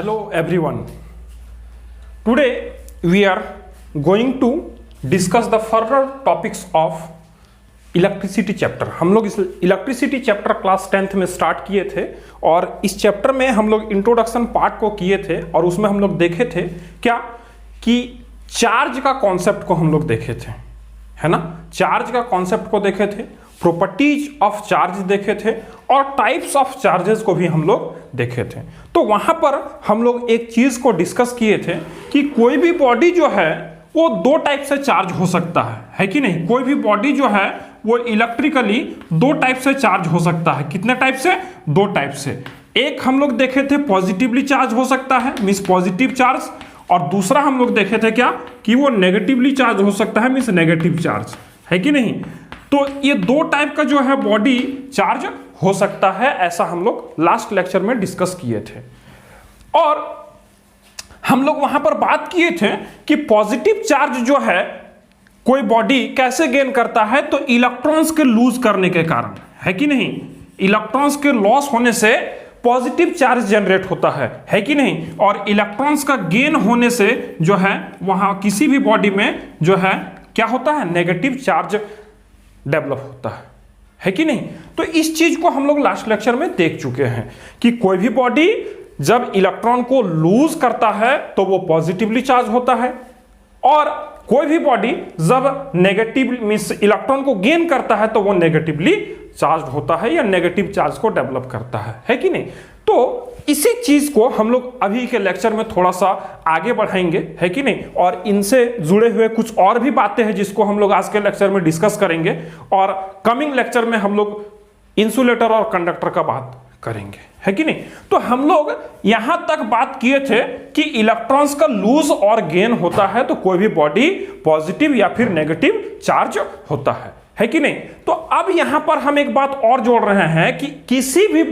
Hello everyone. Today we are going to discuss the further topics of electricity chapter. हम लोग इस electricity chapter class 10th में start किए थे और इस चैप्टर में हम लोग इंट्रोडक्शन पार्ट को किए थे और उसमें हम लोग देखे थे क्या कि चार्ज का कॉन्सेप्ट को हम लोग देखे थे, है ना। चार्ज का कॉन्सेप्ट को देखे थे, प्रॉपर्टीज ऑफ चार्ज देखे थे और टाइप्स ऑफ चार्जेस को भी हम लोग देखे थे। तो वहां पर हम लोग एक चीज को डिस्कस किए थे कि कोई भी बॉडी जो है वो दो टाइप से चार्ज हो सकता है कि नहीं। कोई भी बॉडी जो है वो इलेक्ट्रिकली दो टाइप से चार्ज हो सकता है। कितने टाइप से? दो टाइप से। एक हम लोग देखे थे पॉजिटिवली चार्ज हो सकता है, मींस पॉजिटिव चार्ज, और दूसरा हम लोग देखे थे क्या कि वो नेगेटिवली चार्ज हो सकता है, मींस नेगेटिव चार्ज, है कि नहीं। तो ये दो टाइप का जो है बॉडी चार्ज हो सकता है, ऐसा हम लोग लास्ट लेक्चर में डिस्कस किए थे। और हम लोग वहां पर बात किए थे कि पॉजिटिव चार्ज जो है कोई बॉडी कैसे गेन करता है, तो इलेक्ट्रॉन्स के लूज करने के कारण, है कि नहीं। इलेक्ट्रॉन्स के लॉस होने से पॉजिटिव चार्ज जनरेट होता है कि नहीं। और इलेक्ट्रॉन्स का गेन होने से जो है वहां किसी भी बॉडी में जो है क्या होता है, नेगेटिव चार्ज डेवलप होता है कि नहीं। तो इस चीज को हम लोग लास्ट लेक्चर में देख चुके हैं कि कोई भी बॉडी जब इलेक्ट्रॉन को लूज करता है तो वो पॉजिटिवली चार्ज होता है, और कोई भी बॉडी जब नेगेटिव मींस इलेक्ट्रॉन को गेन करता है तो वो नेगेटिवली चार्ज होता है या नेगेटिव चार्ज को डेवलप करता है कि नहीं। तो इसी चीज को हम लोग अभी के लेक्चर में थोड़ा सा आगे बढ़ाएंगे, है कि नहीं। और इनसे जुड़े हुए कुछ और भी बातें हैं जिसको हम लोग आज के लेक्चर में डिस्कस करेंगे, और कमिंग लेक्चर में हम लोग इंसुलेटर और कंडक्टर का बात करेंगे, है कि नहीं। तो हम लोग यहां तक बात किए थे कि इलेक्ट्रॉन्स का लूज और गेन होता है तो कोई भी बॉडी पॉजिटिव या फिर नेगेटिव चार्ज होता है कि नहीं। तो अब यहां पर हम एक बात और जोड़ रहे हैं कि किसी भी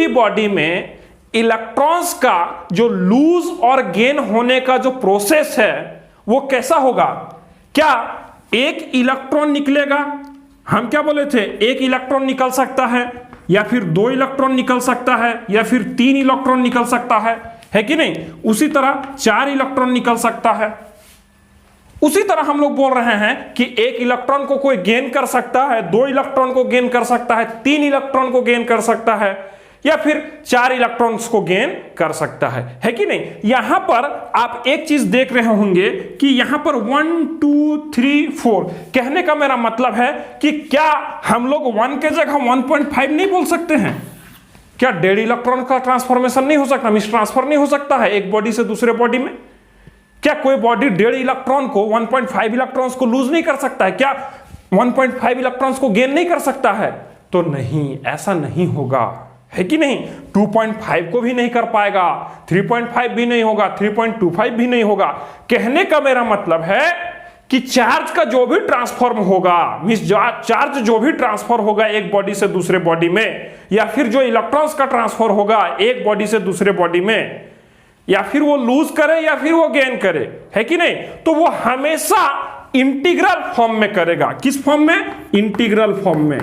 बॉडी में इलेक्ट्रॉन्स का जो लूज और गेन होने का जो प्रोसेस है वो कैसा होगा। क्या एक इलेक्ट्रॉन निकलेगा, हम क्या बोले थे, एक इलेक्ट्रॉन निकल सकता है या फिर दो इलेक्ट्रॉन निकल सकता है या फिर तीन इलेक्ट्रॉन निकल सकता है कि नहीं। उसी तरह चार इलेक्ट्रॉन निकल सकता है। उसी तरह हम लोग बोल रहे हैं कि एक इलेक्ट्रॉन को कोई गेन कर सकता है, दो इलेक्ट्रॉन को गेन कर सकता है, तीन इलेक्ट्रॉन को गेन कर सकता है या फिर चार इलेक्ट्रॉन्स को गेन कर सकता है कि नहीं। यहां पर आप एक चीज देख रहे होंगे कि यहां पर 1 2 3 4 कहने का मेरा मतलब है कि क्या हम लोग 1 के जगह 1.5 नहीं बोल सकते हैं? क्या 1.5 इलेक्ट्रॉन का ट्रांसफॉर्मेशन नहीं हो सकता, मिस ट्रांसफर नहीं हो सकता है एक बॉडी से दूसरे बॉडी में? क्या कोई बॉडी 1.5 इलेक्ट्रॉन को 1.5 इलेक्ट्रॉन्स को लूज नहीं कर सकता है? क्या 1.5 इलेक्ट्रॉन्स को गेन नहीं कर सकता है? तो नहीं, ऐसा नहीं होगा, है कि नहीं। 2.5 को भी नहीं कर पाएगा, 3.5 भी नहीं होगा, 3.25 भी नहीं होगा। कहने का मेरा मतलब है कि चार्ज का जो भी ट्रांसफॉर्म होगा, मींस चार्ज जो भी ट्रांसफर होगा एक बॉडी से दूसरे बॉडी में, या फिर जो इलेक्ट्रॉन्स का ट्रांसफर होगा एक बॉडी से दूसरे बॉडी में, या फिर वो लूज करे या फिर वो गेन करे, है कि नहीं, तो वो हमेशा इंटीग्रल फॉर्म में करेगा। किस फॉर्म में? इंटीग्रल फॉर्म में,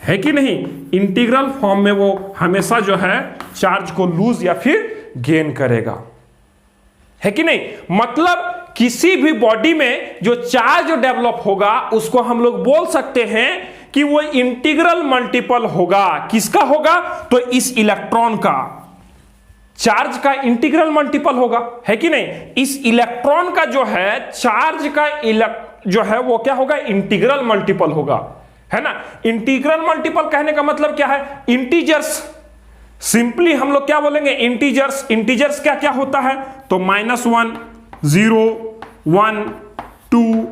है कि नहीं। इंटीग्रल फॉर्म में वो हमेशा जो है चार्ज को लूज या फिर गेन करेगा, है कि नहीं। मतलब किसी भी बॉडी में जो चार्ज डेवलप होगा उसको हम लोग बोल सकते हैं कि वो इंटीग्रल मल्टीपल होगा। किसका होगा? तो इस इलेक्ट्रॉन का चार्ज का इंटीग्रल मल्टीपल होगा, है कि नहीं। इस इलेक्ट्रॉन का जो है चार्ज का जो है वो क्या होगा, इंटीग्रल मल्टीपल होगा, है ना। इंटीग्रल मल्टीपल कहने का मतलब क्या है, इंटीजर्स। सिंपली हम लोग क्या बोलेंगे, इंटीजर्स क्या क्या होता है, तो -1 0 1 2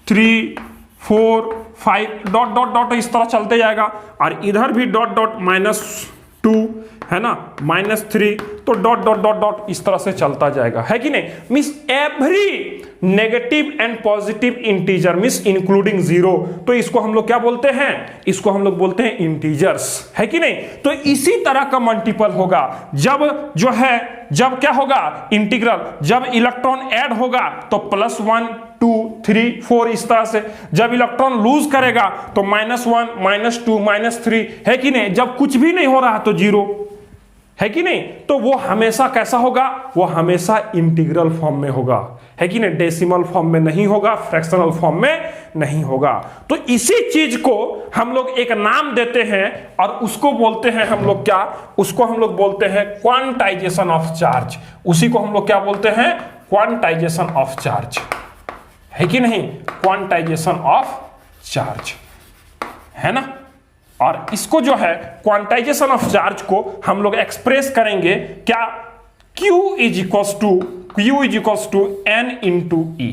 3 4 5 डॉट डॉट डॉट इस तरह चलते जाएगा, और इधर भी डॉट डॉट -2 है ना, -3, तो डॉट डॉट डॉट डॉट इस तरह से चलता जाएगा, है कि नहीं। Means every negative and positive integer means including 0, तो इसको हम लोग क्या बोलते हैं, इसको हम लोग बोलते हैं इंटीजर्स, है कि नहीं। तो इसी तरह का मल्टीपल होगा जब जो है, जब क्या होगा इंटीग्रल, जब इलेक्ट्रॉन ऐड होगा तो +1 2 3 4 इस तरह से, जब इलेक्ट्रॉन लूज करेगा तो -1 -2 -3, है कि नहीं। जब कुछ भी नहीं हो रहा तो 0, है कि नहीं? तो वो हमेशा कैसा होगा? वो हमेशा इंटीग्रल फॉर्म में होगा, है कि नहीं? डेसिमल फॉर्म में नहीं होगा, फ्रैक्शनल फॉर्म में नहीं होगा। तो इसी चीज को हम लोग एक नाम देते हैं और उसको बोलते हैं हम लोग क्या? उसको हम लोग बोलते हैं क्वांटाइजेशन ऑफ चार्ज। उसी को हम लोग क्या बोलते हैं? क्वांटाइजेशन ऑफ चार्ज, है कि नहीं? क्वांटाइजेशन ऑफ चार्ज, है ना? और इसको जो है क्वांटाइजेशन ऑफ चार्ज को हम लोग एक्सप्रेस करेंगे क्या? Q is equals to N into E,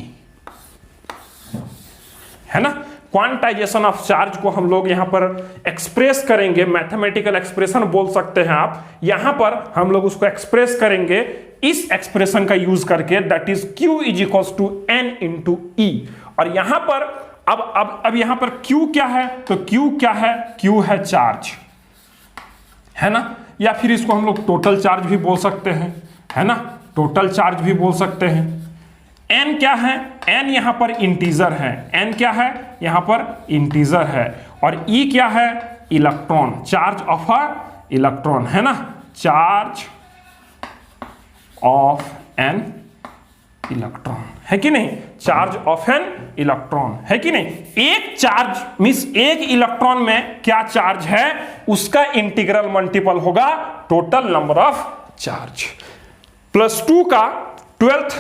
है ना? क्वांटाइजेशन ऑफ चार्ज को हम लोग यहां पर एक्सप्रेस करेंगे, मैथमेटिकल एक्सप्रेशन बोल सकते हैं आप। यहां पर हम लोग उसको एक्सप्रेस करेंगे इस एक्सप्रेशन का यूज करके, that is Q is equals to N into E। और यहां पर अब यहां पर Q क्या है? तो Q क्या है? Q है चार्ज, है ना? या फिर इसको हम लोग टोटल चार्ज भी बोल सकते हैं, है ना? टोटल चार्ज भी बोल सकते हैं। N क्या है? N यहां पर इंटीजर है। N क्या है? यहां पर इंटीजर है। और E क्या है? Electron, charge of a electron, है ना? चार्ज ऑफ एन इलेक्ट्रॉन, है कि नहीं? चार्ज ऑफ एन इलेक्ट्रॉन, है कि नहीं? एक चार्ज मींस एक इलेक्ट्रॉन में क्या चार्ज है, उसका इंटीग्रल मल्टीपल होगा टोटल नंबर ऑफ चार्ज। +2 का 12th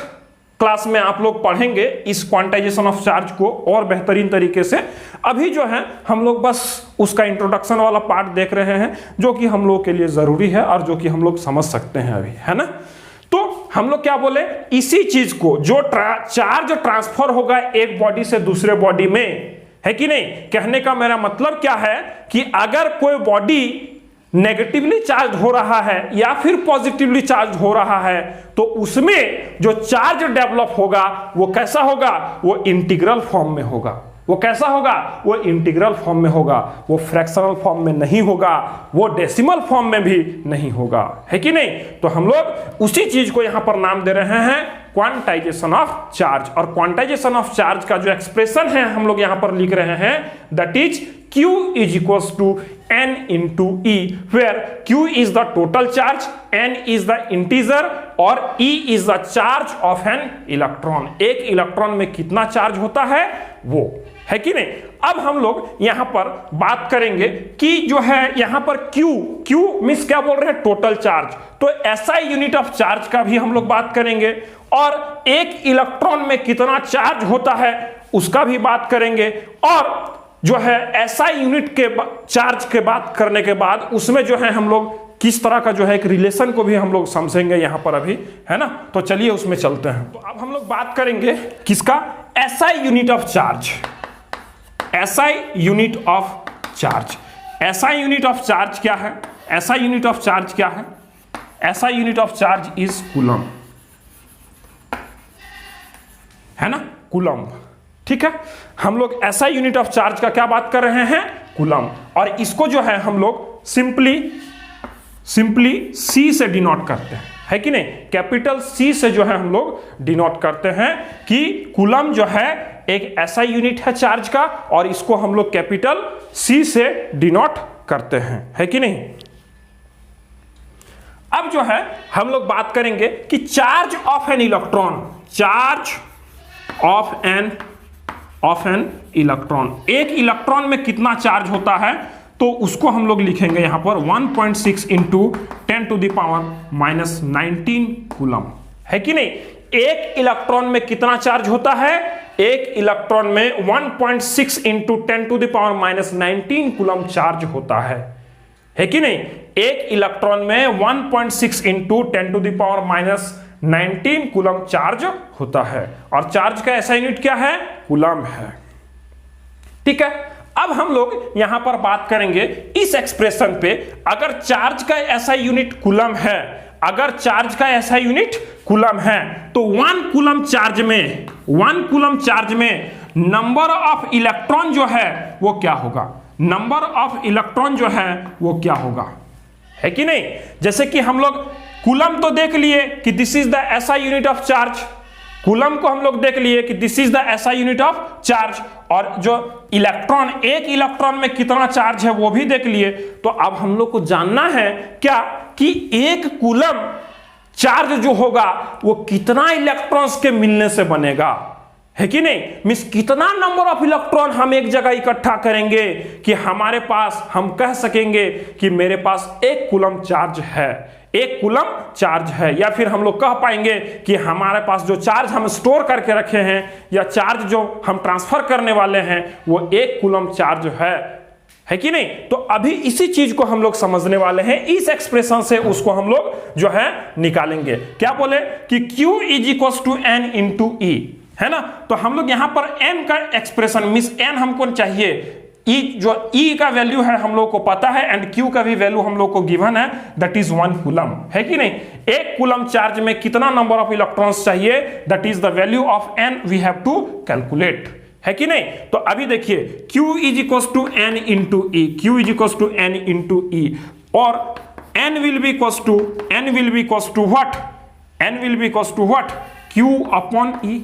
क्लास में आप लोग पढ़ेंगे इस क्वांटाइजेशन ऑफ चार्ज को और बेहतरीन तरीके से। अभी जो है हम लोग बस उसका इंट्रोडक्शन वाला पार्ट देख रहे हैं, जो कि हम लोग के लिए जरूरी है और जो कि हम लोग समझ सकते हैं अभी, है ना? तो हम लोग क्या बोले, इसी चीज को जो चार्ज ट्रांसफर होगा एक बॉडी से दूसरे बॉडी में, है कि नहीं? कहने का मेरा मतलब क्या है कि अगर कोई बॉडी नेगेटिवली चार्ज हो रहा है या फिर पॉजिटिवली चार्ज हो रहा है, तो उसमें जो चार्ज डेवलप होगा वो कैसा होगा? वो इंटीग्रल फॉर्म में होगा। वो कैसा होगा? वो इंटीग्रल फॉर्म में होगा, वो फ्रैक्शनल फॉर्म में नहीं होगा, वो डेसिमल फॉर्म में भी नहीं होगा, है कि नहीं? तो हम लोग उसी चीज को यहां पर नाम दे रहे हैं क्वांटाइजेशन ऑफ चार्ज। और क्वांटाइजेशन ऑफ चार्ज का जो एक्सप्रेशन है हम लोग यहां पर लिख रहे हैं, that is Q is equals to N into E, where Q is the total charge, N is the integer और E is the charge of an electron। एक इलेक्ट्रॉन में कितना चार्ज होता है वो, है कि नहीं? अब हम लोग यहां पर बात करेंगे कि जो है यहां पर Q मींस क्या बोल रहे हैं? Total charge. तो SI यूनिट ऑफ चार्ज का भी हम लोग बात करेंगे और एक इलेक्ट्रॉन में कितना चार्ज होता है उसका भी बात करेंगे। और जो है SI यूनिट के चार्ज के बात करने के बाद उसमें जो है हम लोग किस तरह का जो है एक रिलेशन को भी हम लोग समझेंगे यहां पर अभी, है ना? तो चलिए उसमें चलते हैं। तो अब हम लोग बात करेंगे किसका? SI unit of charge. SI unit of charge, SI unit of charge क्या है? SI यूनिट ऑफ चार्ज क्या है? SI unit of charge is coulomb, है ना? कूलम, ठीक है? हम लोग SI यूनिट ऑफ चार्ज का क्या बात कर रहे हैं? कूलम। और इसको जो है हम लोग सिंपली C से डिनोट करते हैं, है कि नहीं? कैपिटल C से जो है हम लोग डिनोट करते हैं कि कूलम जो है एक SI यूनिट है चार्ज का, और इसको हम लोग कैपिटल C से डिनोट करते हैं, है कि नहीं? अब जो है हम लोग बात करेंगे कि charge of an electron, charge of an electron, एक इलेक्ट्रॉन में कितना चार्ज होता है, तो उसको हम लोग लिखेंगे यहां पर 1.6 इंटू 10⁻⁻19 कूलम, है कि नहीं? एक इलेक्ट्रॉन में कितना चार्ज होता है? एक इलेक्ट्रॉन में 1.6 इंटू 10⁻⁻19 कूलम चार्ज होता है कि नहीं? एक इलेक्ट्रॉन में 1.6 इंटू 10⁻⁻19 कूलम चार्ज होता है। और चार्ज का ऐसा यूनिट क्या है? कूलम है, ठीक है? अब हम लोग यहां पर बात करेंगे इस एक्सप्रेशन पे, अगर चार्ज का ऐसा यूनिट कूलम है, अगर चार्ज का ऐसा यूनिट कूलम है, तो 1 कूलम चार्ज में नंबर ऑफ इलेक्ट्रॉन जो है वो क्या होगा? नंबर ऑफ इलेक्ट्रॉन जो है वो क्या होगा, है कि नहीं? जैसे कि हम लोग कूलम तो देख लिए कि this is the SI unit of charge, coulomb को हम लोग देख लिए कि this is the SI unit of charge, और जो इलेक्ट्रॉन, एक इलेक्ट्रॉन में कितना चार्ज है वो भी देख लिए। तो अब हम लोग को जानना है क्या कि एक कूलम चार्ज जो होगा वो कितना इलेक्ट्रॉन्स के मिलने से बनेगा, है कि नहीं। मींस कितना नंबर ऑफ इलेक्ट्रॉन हम एक जगह इकट्ठा करेंगे कि हमारे पास, हम कह सकेंगे कि मेरे पास एक कूलम चार्ज है, एक कूलम चार्ज है। या फिर हम लोग कह पाएंगे कि हमारे पास जो चार्ज हम स्टोर करके रखे हैं या चार्ज जो हम ट्रांसफर करने वाले हैं वो एक कूलम चार्ज है कि नहीं। तो अभी इसी चीज को हम लोग समझने वाले हैं, इस एक्सप्रेशन से उसको हम लोग जो है निकालेंगे। क्या बोले कि Q is equal to N into E, है ना। तो हम लोग यहां पर N का एक्सप्रेशन, मींस N हमको चाहिए, E जो E का वैल्यू है हम लोग को पता है एंड Q का भी वैल्यू हम लोग को गिवन है, दैट इज 1 कूलम, है कि नहीं। एक कूलम चार्ज में कितना नंबर ऑफ इलेक्ट्रॉन्स चाहिए, that is the value of N we have to calculate, है कि नहीं। तो अभी देखिए Q is equal to N into E, Q is equal to N into E, और N will be equal to what, N will be equal to what, Q upon E,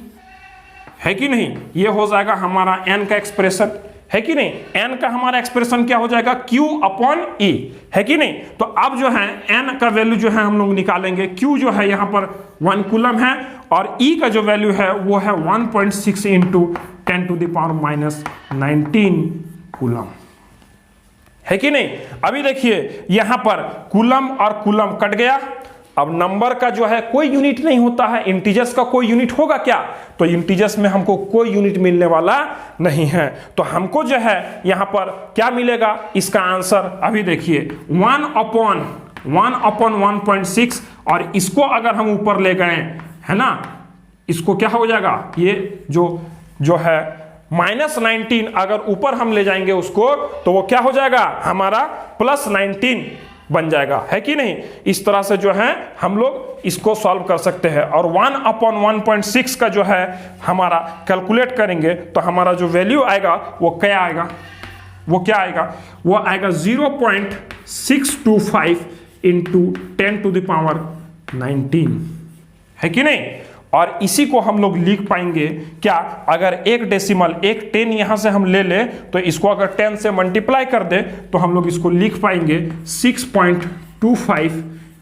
है कि नहीं। ये हो जाएगा हमारा N का एक्सप्रेशन, है कि नहीं। N का हमारा एक्सप्रेशन क्या हो जाएगा, Q अपॉन E, है कि नहीं। तो अब जो है N का वैल्यू जो है हम लोग निकालेंगे। Q जो है यहाँ पर 1 कूलम है और E का जो वैल्यू है वो है 1.6 into 10 to the power minus 19 coulomb, है कि नहीं। अभी देखिए यहां पर कूलम और कूलम कट गया। अब नंबर का जो है कोई यूनिट नहीं होता है, इंटीजर्स का कोई यूनिट होगा क्या, तो इंटीजर्स में हमको कोई यूनिट मिलने वाला नहीं है। तो हमको जो है यहां पर क्या मिलेगा, इसका आंसर अभी देखिए 1 अपॉन 1.6, और इसको अगर हम ऊपर ले गए, है ना, इसको क्या हो जाएगा, ये जो है -19 अगर ऊपर हम ले जाएंगे उसको, तो वो क्या हो जाएगा हमारा +19 बन जाएगा, है कि नहीं। इस तरह से जो है हम लोग इसको सॉल्व कर सकते हैं। और 1/1.6 का जो है हमारा कैलकुलेट करेंगे तो हमारा जो वैल्यू आएगा वो क्या आएगा, वो आएगा 0.625 इंटू 10 टू द पावर 19, है कि नहीं। और इसी को हम लोग लिख पाएंगे क्या, अगर एक डेसिमल, एक 10 यहां से हम ले ले तो इसको अगर 10 से मल्टीप्लाई कर दे तो हम लोग इसको लिख पाएंगे 6.25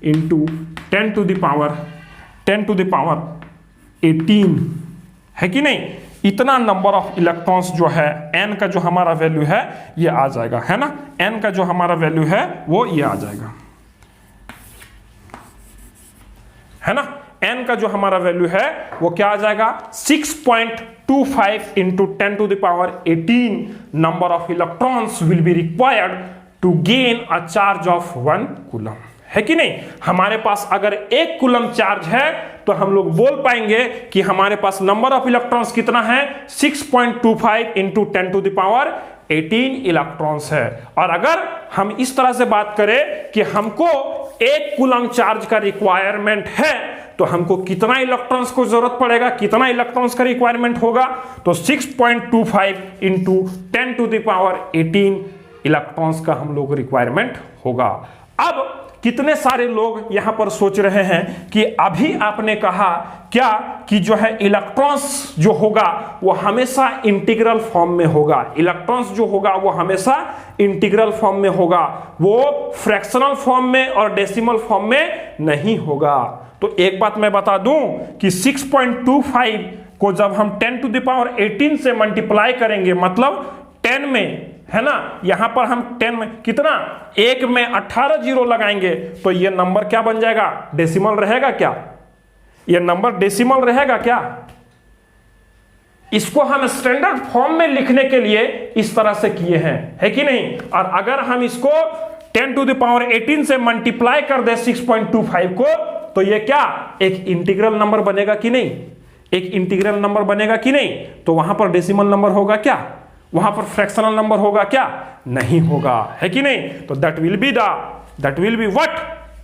इंटू 10 टू द पावर 18, है कि नहीं। इतना नंबर ऑफ इलेक्ट्रॉन्स जो है N का जो हमारा वैल्यू है ये आ जाएगा, है ना। N का जो हमारा वैल्यू है वो ये आ जाएगा, है ना। N का जो हमारा वैल्यू है वो क्या आ जाएगा, 6.25 into 10 to the power 18 number of electrons will be required to gain a charge of 1 coulomb, है कि नहीं। हमारे पास अगर 1 कूलम चार्ज है तो हम लोग बोल पाएंगे कि हमारे पास नंबर ऑफ इलेक्ट्रॉन्स कितना है, 6.25 into 10 to the power 18 electrons है। और अगर हम इस तरह से बात करें कि हमको 1 कूलम चार्ज का रिक्वायरमेंट है तो हमको कितना इलेक्ट्रॉन्स को जरूरत पड़ेगा, कितना इलेक्ट्रॉन्स का रिक्वायरमेंट होगा, तो 6.25 into 10 to the power 18 electrons का हम लोग रिक्वायरमेंट होगा। अब कितने सारे लोग यहां पर सोच रहे हैं कि अभी आपने कहा क्या कि जो है इलेक्ट्रॉन्स जो होगा वो हमेशा इंटीग्रल फॉर्म में होगा, इलेक्ट्रॉन्स जो होगा वो हमेशा इंटीग्रल फॉर्म में होगा, वो फ्रैक्शनल फॉर्म में और डेसिमल फॉर्म में नहीं होगा। तो एक बात मैं बता दूं कि 6.25 को जब हम 10 टू द पावर 18 से मल्टीप्लाई करेंगे, मतलब 10 में, है ना, यहां पर हम 10 में कितना, 1 में 18 जीरो लगाएंगे तो ये नंबर क्या बन जाएगा, डेसिमल रहेगा क्या, ये नंबर डेसिमल रहेगा क्या। इसको हम स्टैंडर्ड फॉर्म में लिखने के लिए इस तरह से किए हैं, है कि नहीं। और अगर हम इसको 10 टू द पावर 18 से मल्टीप्लाई कर दे 6.25 को, तो ये क्या एक इंटीग्रल नंबर बनेगा कि नहीं, एक इंटीग्रल नंबर बनेगा कि नहीं। तो वहां पर डेसिमल नंबर होगा क्या, वहां पर फ्रैक्शनल नंबर होगा क्या, नहीं होगा, है कि नहीं। तो that will be what,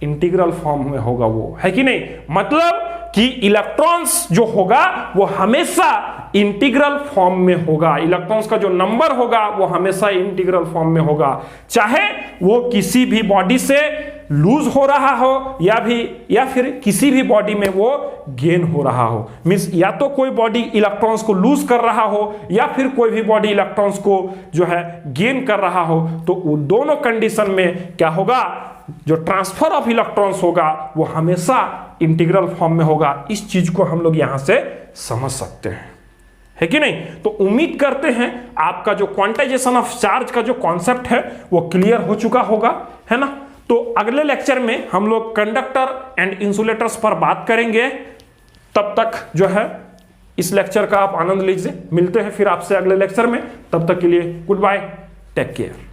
integral form में होगा वो, है कि नहीं। मतलब कि इलेक्ट्रॉन्स जो होगा वो हमेशा इंटीग्रल फॉर्म में होगा, इलेक्ट्रॉन्स का जो नंबर होगा वो हमेशा इंटीग्रल फॉर्म में होगा, चाहे वो किसी भी बॉडी से लूज हो रहा हो या फिर किसी भी बॉडी में वो गेन हो रहा हो। मींस या तो कोई बॉडी इलेक्ट्रॉन्स को लूज कर रहा हो या फिर कोई भी बॉडी इलेक्ट्रॉन्स को जो है गेन कर रहा हो, तो वो दोनों कंडीशन में क्या होगा, जो ट्रांसफर ऑफ इलेक्ट्रॉन्स होगा वो हमेशा इंटीग्रल फॉर्म में होगा। इस चीज को हम लोग यहां से समझ सकते हैं, है कि नहीं। तो उम्मीद करते हैं आपका जो क्वांटाइजेशन ऑफ चार्ज का जो कॉन्सेप्ट है वो क्लियर हो चुका होगा, है ना। तो अगले लेक्चर में हम लोग कंडक्टर एंड इंसुलेटर्स पर बात करेंगे। तब तक जो है इस लेक्चर का आप आनंद लीजिए। मिलते हैं फिर आपसे अगले लेक्चर में, तब तक के लिए गुड बाय, टेक केयर।